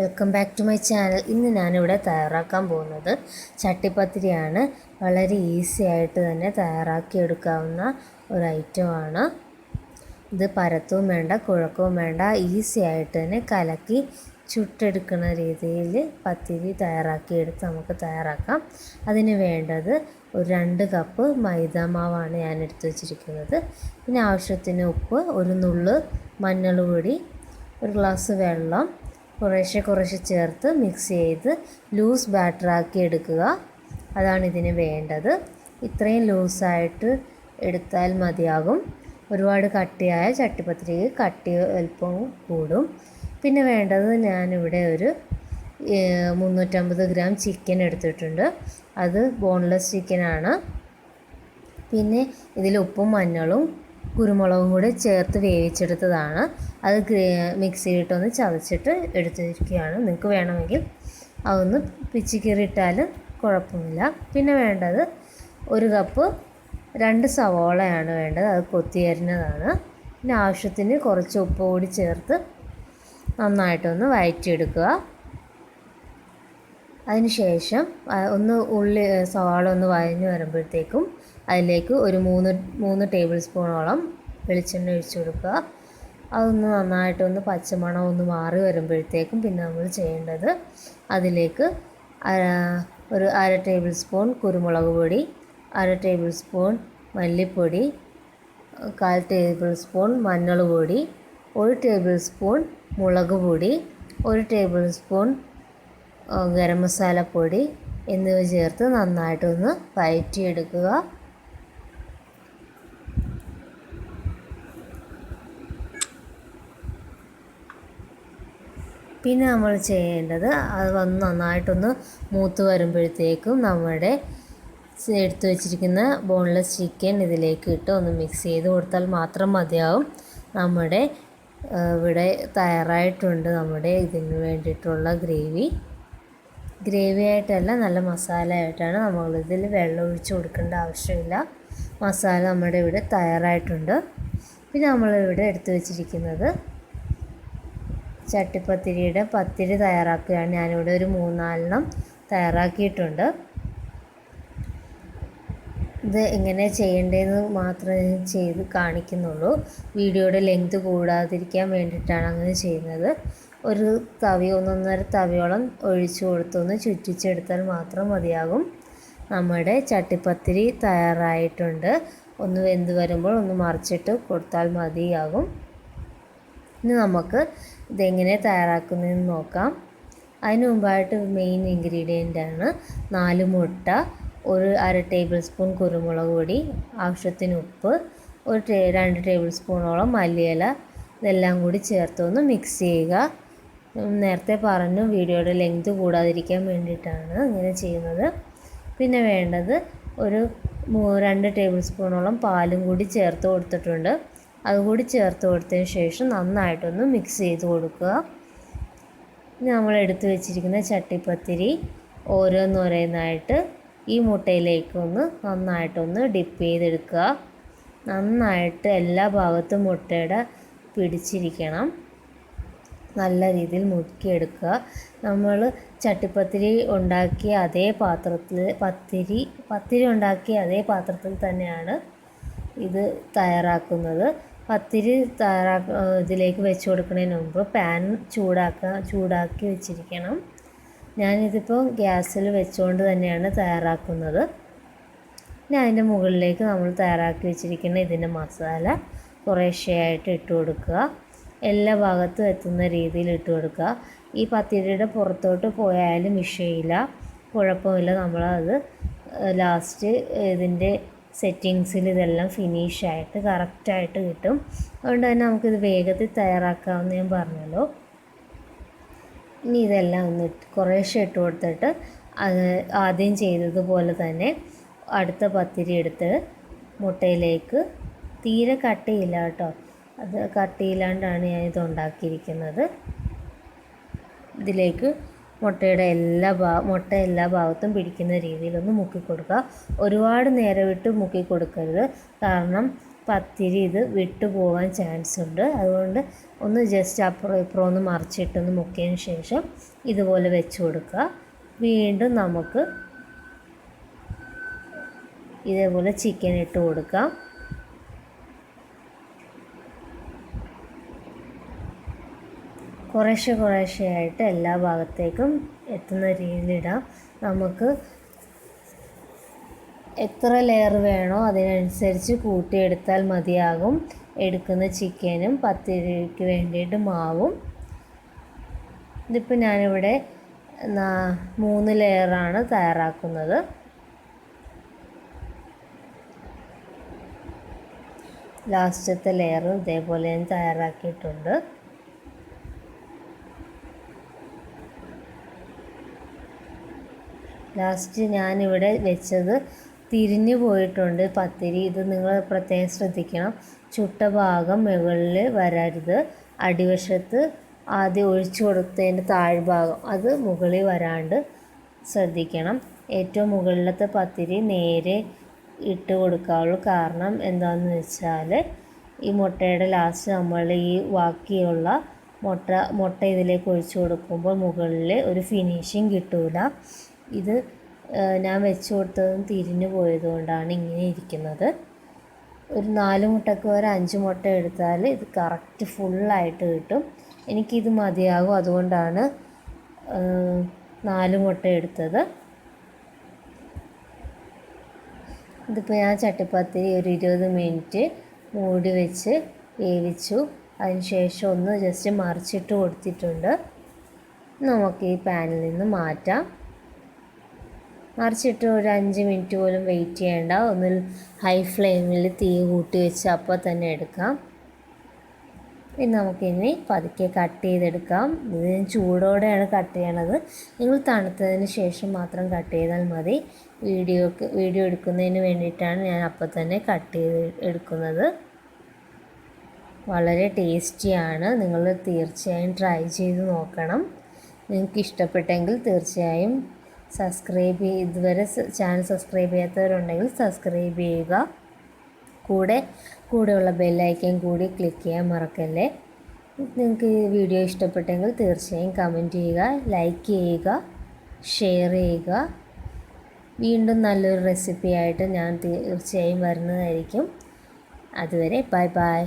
Welcome back to my channel. ഇന്ന് ഞാനിവിടെ തയ്യാറാക്കാൻ പോകുന്നത് ചട്ടിപ്പത്തിരിയാണ്. വളരെ ഈസി ആയിട്ട് തന്നെ തയ്യാറാക്കിയെടുക്കാവുന്ന ഒരു ഐറ്റമാണ് ഇത്. പരത്തവും വേണ്ട, കുഴക്കവും വേണ്ട, ഈസി ആയിട്ട് തന്നെ കലക്കി ചുട്ടെടുക്കുന്ന രീതിയിൽ പത്തിരി തയ്യാറാക്കിയെടുത്ത് നമുക്ക് തയ്യാറാക്കാം. അതിന് വേണ്ടത് ഒരു 2 കപ്പ് മൈദാമാവാണ് ഞാൻ എടുത്ത് വെച്ചിരിക്കുന്നത്. പിന്നെ ആവശ്യത്തിന് ഉപ്പ്, ഒരു നുള്ള് മഞ്ഞൾപ്പൊടി, ഒരു ഗ്ലാസ് വെള്ളം കുറേശ്ശെ ചേർത്ത് മിക്സ് ചെയ്ത് ലൂസ് ബാറ്ററാക്കി എടുക്കുക. അതാണ് ഇതിന് വേണ്ടത്. ഇത്രയും ലൂസായിട്ട് എടുത്താൽ മതിയാകും. ഒരുപാട് കട്ടിയായ ചട്ടിപ്പത്തിരിക്ക് കട്ടി അല്പം കൂടും. പിന്നെ വേണ്ടത്, ഞാനിവിടെ ഒരു 350 ഗ്രാം ചിക്കൻ എടുത്തിട്ടുണ്ട്. അത് ബോൺലെസ് ചിക്കനാണ്. പിന്നെ ഇതിൽ ഉപ്പും മഞ്ഞളും കുരുമുളകും കൂടി ചേർത്ത് വേവിച്ചെടുത്തതാണ്. അത് മിക്സിയിലിട്ടൊന്ന് ചതച്ചിട്ട് എടുത്തിരിക്കുകയാണ്. നിങ്ങൾക്ക് വേണമെങ്കിൽ അതൊന്ന് പിച്ചിക്കീറിയിട്ടാലും കുഴപ്പമില്ല. പിന്നെ വേണ്ടത് 1 കപ്പ് 2 സവോളയാണ് വേണ്ടത്. അത് കൊത്തിയരിഞ്ഞതാണ്. പിന്നെ ആവശ്യത്തിന് കുറച്ച് ഉപ്പ് കൂടി ചേർത്ത് നന്നായിട്ടൊന്ന് വഴറ്റിയെടുക്കുക. അതിനുശേഷം സവാള ഒന്ന് വഴഞ്ഞ് വരുമ്പോഴത്തേക്കും അതിലേക്ക് ഒരു 3 ടേബിൾ സ്പൂണോളം വെളിച്ചെണ്ണ ഒഴിച്ച് കൊടുക്കുക. അതൊന്ന് നന്നായിട്ടൊന്ന് പച്ചമണം ഒന്ന് മാറി വരുമ്പോഴത്തേക്കും പിന്നെ നമ്മൾ ചെയ്യേണ്ടത്, അതിലേക്ക് ഒരു 1/2 ടേബിൾ സ്പൂൺ കുരുമുളക് പൊടി, 1/2 ടേബിൾ സ്പൂൺ മല്ലിപ്പൊടി, 1/4 ടേബിൾ സ്പൂൺ മഞ്ഞൾ പൊടി, 1 ടേബിൾ സ്പൂൺ മുളക് പൊടി, 1 ടേബിൾ സ്പൂൺ ഗരം മസാലപ്പൊടി എന്നിവ ചേർത്ത് നന്നായിട്ടൊന്ന് വഴറ്റിയെടുക്കുക. പിന്നെ നമ്മൾ ചെയ്യേണ്ടത്, അത് നന്നായിട്ടൊന്ന് മൂത്ത് വരുമ്പോഴത്തേക്കും നമ്മുടെ എടുത്തു വെച്ചിരിക്കുന്ന ബോൺലെസ് ചിക്കൻ ഇതിലേക്ക് ഇട്ട് ഒന്ന് മിക്സ് ചെയ്ത് കൊടുത്താൽ മാത്രം മതിയാവും. നമ്മുടെ ഇവിടെ തയ്യാറായിട്ടുണ്ട് നമ്മുടെ ഇതിന് വേണ്ടിയിട്ടുള്ള ഗ്രേവി ആയിട്ടല്ല, നല്ല മസാല ആയിട്ടാണ്. നമ്മളിതിൽ വെള്ളം ഒഴിച്ച് കൊടുക്കേണ്ട ആവശ്യമില്ല. മസാല നമ്മുടെ ഇവിടെ തയ്യാറായിട്ടുണ്ട്. പിന്നെ നമ്മളിവിടെ എടുത്തു വെച്ചിരിക്കുന്നത് ചട്ടിപ്പത്തിരിയുടെ പത്തിരി തയ്യാറാക്കുകയാണ്. ഞാനിവിടെ ഒരു 3-4 തയ്യാറാക്കിയിട്ടുണ്ട്. ഇത് എങ്ങനെ ചെയ്യേണ്ടതെന്ന് മാത്രമേ ചെയ്ത് കാണിക്കുന്നുള്ളൂ. വീഡിയോയുടെ ലെങ്ത് കൂടാതിരിക്കാൻ വേണ്ടിയിട്ടാണ് അങ്ങനെ ചെയ്യുന്നത്. ഒരു 1.5 തവിയോളം ഒഴിച്ചു കൊടുത്തൊന്ന് ചുറ്റിച്ചെടുത്താൽ മാത്രം മതിയാകും. നമ്മുടെ ചട്ടിപ്പത്തിരി തയ്യാറായിട്ടുണ്ട്. ഒന്ന് വെന്ത് വരുമ്പോൾ ഒന്ന് മറിച്ചിട്ട് കൊടുത്താൽ മതിയാകും. ഇനി നമുക്ക് ഇതെങ്ങനെ തയ്യാറാക്കുന്നതെന്ന് നോക്കാം. അതിന് മുമ്പായിട്ട് മെയിൻ ഇൻഗ്രീഡിയൻ്റാണ് 4 മുട്ട, ഒരു 1/2 ടേബിൾ സ്പൂൺ കുരുമുളക് പൊടി, ആവശ്യത്തിന് ഉപ്പ്, 2 ടേബിൾ സ്പൂണോളം മല്ലിയില, ഇതെല്ലാം കൂടി ചേർത്തൊന്ന് മിക്സ് ചെയ്യുക. നേരത്തെ പറഞ്ഞു, വീഡിയോയുടെ ലെങ്ത് കൂടാതിരിക്കാൻ വേണ്ടിയിട്ടാണ് ഇങ്ങനെ ചെയ്യുന്നത്. പിന്നെ വേണ്ടത്, ഒരു 2 ടേബിൾ സ്പൂണോളം പാലും കൂടി ചേർത്ത് കൊടുത്തിട്ടുണ്ട്. അതുകൂടി ചേർത്ത് കൊടുത്തതിന് ശേഷം നന്നായിട്ടൊന്ന് മിക്സ് ചെയ്ത് കൊടുക്കുക. ഇനി നമ്മൾ എടുത്തു വെച്ചിരിക്കുന്ന ചട്ടിപ്പത്തിരി ഓരോന്നോരോന്നായിട്ട് ഈ മുട്ടയിലേക്കൊന്ന് നന്നായിട്ടൊന്ന് ഡിപ്പ് ചെയ്തെടുക്കുക. നന്നായിട്ട് എല്ലാ ഭാഗത്തും മുട്ടയുടെ പിടിച്ചിരിക്കണം. നല്ല രീതിയിൽ മുക്കിയെടുക്കുക. നമ്മൾ ചട്ടിപ്പത്തിരി ഉണ്ടാക്കിയ അതേ പാത്രത്തിൽ പത്തിരി ഉണ്ടാക്കിയ അതേ പാത്രത്തിൽ തന്നെയാണ് ഇത് തയ്യാറാക്കുന്നത്. പത്തിരി ഇതിലേക്ക് വെച്ച് കൊടുക്കുന്നതിന് മുമ്പ് പാൻ ചൂടാക്കി വെച്ചിരിക്കണം. ഞാനിതിപ്പോൾ ഗ്യാസിൽ വെച്ചുകൊണ്ട് തന്നെയാണ് തയ്യാറാക്കുന്നത്. പിന്നെ അതിൻ്റെ മുകളിലേക്ക് നമ്മൾ തയ്യാറാക്കി വെച്ചിരിക്കുന്ന ഇതിൻ്റെ മസാല കുറേശ്ശെയായിട്ട് ഇട്ട് കൊടുക്കുക. എല്ലാ ഭാഗത്തും എത്തുന്ന രീതിയിൽ ഇട്ട് കൊടുക്കുക. ഈ പത്തിരിയുടെ പുറത്തോട്ട് പോയാലും വിഷയമില്ല, കുഴപ്പമില്ല. നമ്മളത് ലാസ്റ്റ് ഇതിൻ്റെ സെറ്റിങ്സിൽ ഇതെല്ലാം ഫിനിഷായിട്ട് കറക്റ്റായിട്ട് കിട്ടും. അതുകൊണ്ട് തന്നെ നമുക്കിത് വേഗത്തിൽ തയ്യാറാക്കാമെന്ന് ഞാൻ പറഞ്ഞല്ലോ. ഇനി ഇതെല്ലാം ഒന്ന് കുറേശ്ശെ ഇട്ട് കൊടുത്തിട്ട് അത് ആദ്യം ചെയ്തതുപോലെ തന്നെ അടുത്ത പത്തിരി എടുത്ത് മുട്ടയിലേക്ക്, തീരെ കട്ടിയില്ല കേട്ടോ, അത് കട്ടിയില്ലാണ്ടാണ് ഞാനിത് ഉണ്ടാക്കിയിരിക്കുന്നത്. ഇതിലേക്ക് മുട്ട എല്ലാ ഭാഗത്തും പിടിക്കുന്ന രീതിയിലൊന്ന് മുക്കി കൊടുക്കുക. ഒരുപാട് നേരം ഇട്ട് മുക്കി കൊടുക്കരുത്, കാരണം പത്തിരി ഇത് വിട്ടു പോകാൻ ചാൻസ് ഉണ്ട്. അതുകൊണ്ട് ഒന്ന് ജസ്റ്റ് അപ്പുറം ഇപ്പുറം ഒന്ന് മറിച്ചിട്ടൊന്ന് മുക്കിയതിന് ശേഷം ഇതുപോലെ വെച്ച് കൊടുക്കുക. വീണ്ടും നമുക്ക് ഇതേപോലെ ചിക്കൻ ഇട്ട് കൊടുക്കാം. കുറേശ്ശെയായിട്ട് എല്ലാ ഭാഗത്തേക്കും എത്തുന്ന രീതിയിലിടാം. നമുക്ക് എത്ര ലെയർ വേണോ അതിനനുസരിച്ച് കൂട്ടിയെടുത്താൽ മതിയാകും. എടുക്കുന്ന ചിക്കനും പത്തിരിക്ക് വേണ്ടിയിട്ട് മാവും. ഇതിപ്പോൾ ഞാനിവിടെ 3 ലെയറാണ് തയ്യാറാക്കുന്നത്. ലാസ്റ്റത്തെ ലെയർ ഇതേപോലെ ഞാൻ തയ്യാറാക്കിയിട്ടുണ്ട്. ലാസ്റ്റ് ഞാനിവിടെ വെച്ചത് തിരിഞ്ഞു പോയിട്ടുണ്ട് പത്തിരി. ഇത് നിങ്ങൾ പ്രത്യേകം ശ്രദ്ധിക്കണം. ചുട്ട ഭാഗം മുകളിൽ വരരുത്. അടിവശത്ത് ആദ്യം ഒഴിച്ചു കൊടുത്തതിൻ്റെ താഴ്ഭാഗം അത് മുകളിൽ വരാണ്ട് ശ്രദ്ധിക്കണം. ഏറ്റവും മുകളിലത്തെ പത്തിരി നേരെ ഇട്ട് കൊടുക്കാവുള്ളൂ. കാരണം എന്താണെന്ന് വെച്ചാൽ ഈ മുട്ടയുടെ ലാസ്റ്റ് നമ്മൾ ഈ ബാക്കിയുള്ള മുട്ട ഇതിലേക്ക് ഒഴിച്ചു കൊടുക്കുമ്പോൾ മുകളിൽ ഒരു ഫിനിഷിങ് കിട്ടില്ല. ഇത് ഞാൻ വെച്ച് കൊടുത്തതും തിരിഞ്ഞു പോയതുകൊണ്ടാണ് ഇങ്ങനെ ഇരിക്കുന്നത്. ഒരു 4 മുട്ടയ്ക്ക് ഒരു 5 മുട്ട എടുത്താൽ ഇത് കറക്റ്റ് ഫുള്ളായിട്ട് കിട്ടും. എനിക്കിത് മതിയാകും, അതുകൊണ്ടാണ് 4 മുട്ട എടുത്തത്. ഇതിപ്പോൾ ഞാൻ ചട്ടിപ്പത്തിരി ഒരു 20 മിനിറ്റ് മൂടി വെച്ച് വേവിച്ചു. അതിനുശേഷം ഒന്ന് ജസ്റ്റ് മറിച്ചിട്ട് കൊടുത്തിട്ടുണ്ട്. നമുക്ക് ഈ പാനിൽ നിന്ന് മാറ്റാം. മറിച്ചിട്ട് ഒരു 5 മിനിറ്റ് പോലും വെയിറ്റ് ചെയ്യേണ്ട. ഒന്ന് ഹൈ ഫ്ലെയിമിൽ തീ കൂട്ടി വെച്ച് അപ്പോൾ തന്നെ എടുക്കാം. ഇനി നമുക്കിനി പതുക്കെ കട്ട് ചെയ്തെടുക്കാം. ഇത് ചൂടോടെയാണ് കട്ട് ചെയ്യണത്. നിങ്ങൾ തണുത്തതിന് ശേഷം മാത്രം കട്ട് ചെയ്താൽ മതി. വീഡിയോ എടുക്കുന്നതിന് വേണ്ടിയിട്ടാണ് ഞാൻ അപ്പോൾ തന്നെ കട്ട് ചെയ്ത് എടുക്കുന്നത്. വളരെ ടേസ്റ്റിയാണ്. നിങ്ങൾ തീർച്ചയായും ട്രൈ ചെയ്ത് നോക്കണം. നിങ്ങൾക്ക് ഇഷ്ടപ്പെട്ടെങ്കിൽ തീർച്ചയായും ഇതുവരെ ചാനൽ സബ്സ്ക്രൈബ് ചെയ്യാത്തവരുണ്ടെങ്കിൽ സബ്സ്ക്രൈബ് ചെയ്യുക. കൂടെയുള്ള ബെല്ലൈക്കൻ കൂടി ക്ലിക്ക് ചെയ്യാൻ മറക്കല്ലേ. നിങ്ങൾക്ക് ഈ വീഡിയോ ഇഷ്ടപ്പെട്ടെങ്കിൽ തീർച്ചയായും കമൻറ്റ് ചെയ്യുക, ലൈക്ക് ചെയ്യുക, ഷെയർ ചെയ്യുക. വീണ്ടും നല്ലൊരു റെസിപ്പി ആയിട്ട് ഞാൻ തീർച്ചയായും വരുന്നതായിരിക്കും. അതുവരെ ബൈ ബൈ.